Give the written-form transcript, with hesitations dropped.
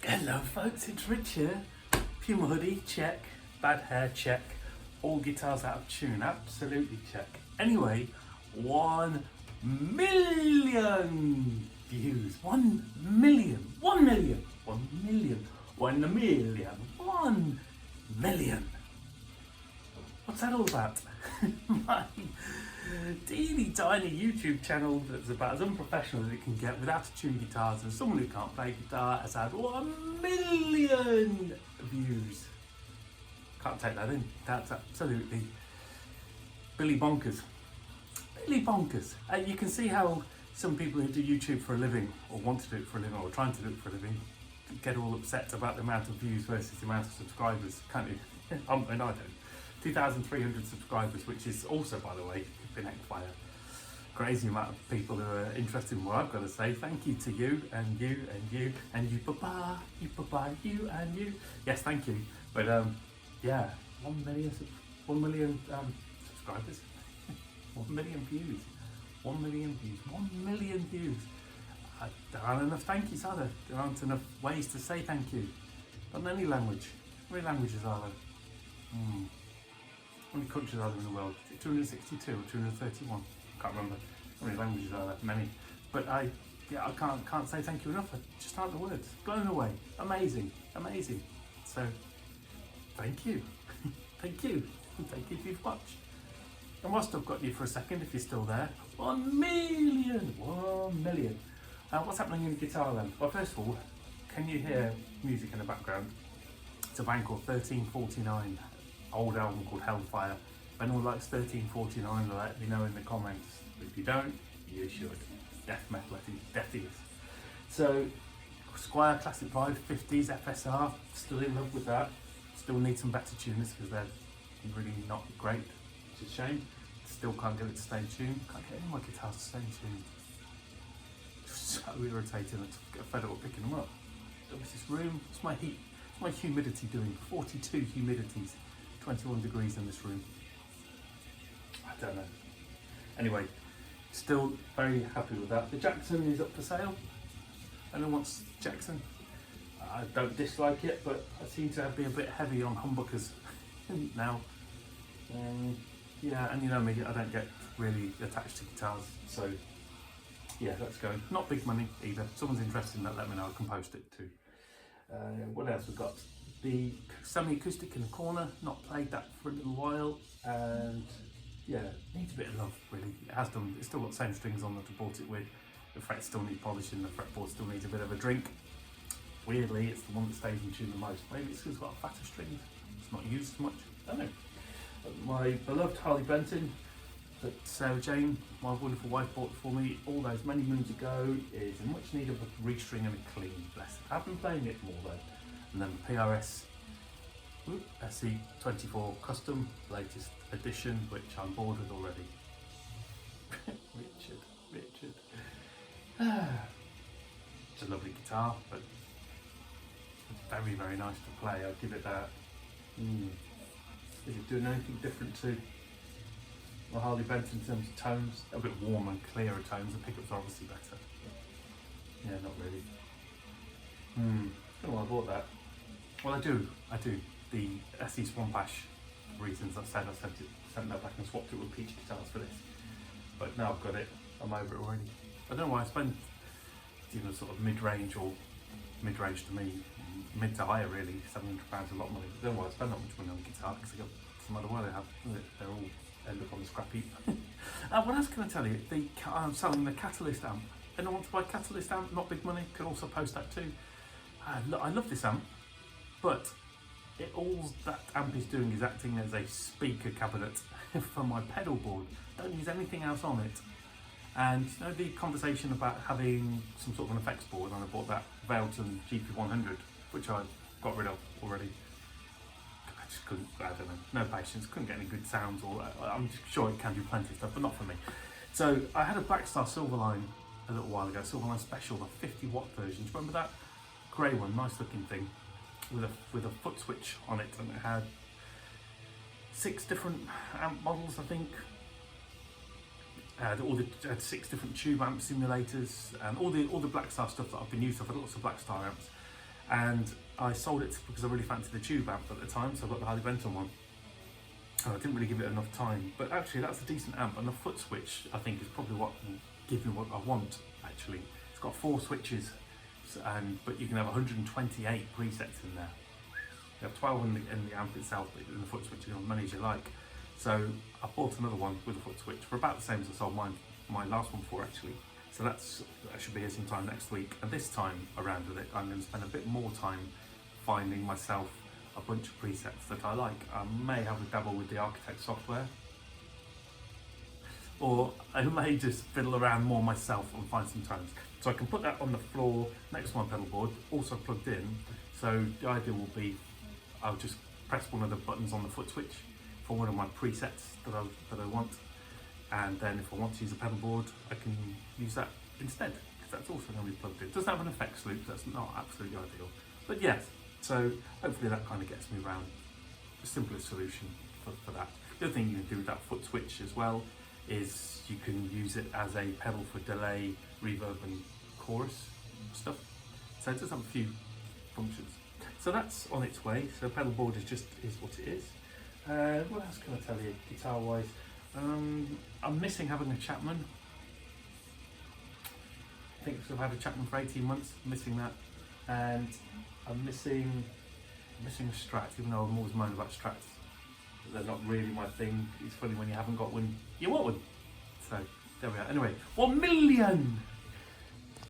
Hello folks, it's Rich here. Puma hoodie, check. Bad hair, check. All guitars out of tune, absolutely check. Anyway, 1 million views. 1 million. 1 million. 1 million. 1 million. 1 million. What's that all about? My teeny tiny YouTube channel that's about as unprofessional as it can get with out-of-tune guitars, and someone who can't play guitar has had 1 million views. Can't take that in. That's absolutely Billy bonkers. Billy bonkers. You can see how some people who do YouTube for a living, or want to do it for a living, or are trying to do it for a living, get all upset about the amount of views versus the amount of subscribers, can't you? I mean, I don't. 2,300 subscribers, which is also, by the way, been hacked by a crazy amount of people who are interested in what I've got to say. Thank you to you, and you, and you, and you, bye-bye, you, and you. Yes, thank you. But, yeah, 1 million subscribers, 1 million views, 1 million views, 1 million views. There aren't enough thank yous, are there? There aren't enough ways to say thank you. Not in any language. How many languages are there? How many countries are there in the world? 262 or 231? Can't remember. How many languages are there? Many. But I can't say thank you enough. I just aren't the words. Blown away. Amazing. Amazing. So, thank you. Thank you. Thank you if you've watched. And whilst I've got you for a second, if you're still there, 1 million. 1 million. What's happening in the guitar then? Well, first of all, can you hear music in the background? It's a band called 1349. Old album called Hellfire. If anyone likes 1349, let me know in the comments. If you don't, you should. Death metal, death is. So, Squire Classic Vibe 50s FSR, still in love with that. Still need some better tuners because they're really not great, which is a shame. Still can't get it to stay in tune. Can't get any of my guitars to stay in tune. So irritating, I get fed up picking them up. What's this room? What's my heat? What's my humidity doing? 42 humidities. 21 degrees in this room. I don't know. Anyway, still very happy with that. The Jackson is up for sale. Anyone wants Jackson? I don't dislike it, but I seem to be a bit heavy on humbuckers now. Yeah, and you know me, I don't get really attached to guitars, so yeah, let's go. Not big money either. If someone's interested in that, let me know, I can post it too. What else we've got? The semi-acoustic in the corner, not played that for a little while, and yeah, needs a bit of love really. It has done, it's still got the same strings on that I bought it with. The frets still need polishing, the fretboard still needs a bit of a drink. Weirdly, it's the one that stays in tune the most. Maybe it's because it's got fatter strings, it's not used as much, I don't know. My beloved Harley Benton that Sarah Jane, my wonderful wife, bought for me all those many moons ago is in much need of a restring and a clean, bless it. I've been playing it more though. And then the PRS SE24 Custom, latest edition, which I'm bored with already. Richard. It's a lovely guitar, but very, very nice to play. I'd give it that. Is it doing anything different to my Harley Benton in terms of tones? A bit warm and clearer tones. The pickups are obviously better. Yeah, not really. I don't know why I bought that. Well, I do. The SE Swamp Ash reasons I sent that back and swapped it with peach guitars for this. But now I've got it, I'm over it already. I don't know why I spend, sort of mid-range, or mid-range to me, mid to higher really, £700 a lot of money. I don't know why I spend that much money on a guitar, because I got some other way they have, they're all end up on the scrap heap. What else can I tell you? I'm selling the Catalyst amp. Anyone wants to buy Catalyst amp? Not big money, can also post that too. I love this amp, but all that amp is doing is acting as a speaker cabinet for my pedal board. Don't use anything else on it. And the conversation about having some sort of an effects board, and I bought that Vailton GP100, which I got rid of already. I just couldn't, I don't know, no patience, couldn't get any good sounds, or I'm sure it can do plenty of stuff, but not for me. So I had a Blackstar Silverline a little while ago, Silverline Special, the 50 watt version. Do you remember that? Grey one, nice looking thing, with a foot switch on it, and it had 6 different amp models, I think. Had 6 different tube amp simulators, and all the Blackstar stuff that I've been used to. I've had lots of Blackstar amps, and I sold it because I really fancied the tube amp at the time, so I got the Harley Benton one. I didn't really give it enough time, but actually that's a decent amp, and the foot switch I think is probably what will give me what I want. Actually, it's got 4 switches, but you can have 128 presets in there. You have 12 in the amp itself, but in the foot switch you can have as many as you like. So I bought another one with a foot switch for about the same as I sold my last one for, actually. So that should be here sometime next week, and this time around with it I'm going to spend a bit more time finding myself a bunch of presets that I like. I may have a dabble with the Architect software, or I may just fiddle around more myself and find some tones. So I can put that on the floor next to my pedal board, also plugged in. So the idea will be I'll just press one of the buttons on the foot switch for one of my presets that I want, and then if I want to use a pedal board I can use that instead, because that's also going to be plugged in. It doesn't have an effects loop, that's not absolutely ideal, but yes. So hopefully that kind of gets me around the simplest solution for that. The other thing you can do with that foot switch as well is you can use it as a pedal for delay, reverb and chorus stuff. So it does have a few functions. So that's on its way. So pedal board is what it is. What else can I tell you guitar wise? I'm missing having a Chapman. I think I've had a Chapman for 18 months, missing that. And I'm missing a Strat, even though I'm always moaning about Strats. They're not really my thing. It's funny when you haven't got one, you want one. So there we are. Anyway, 1 million!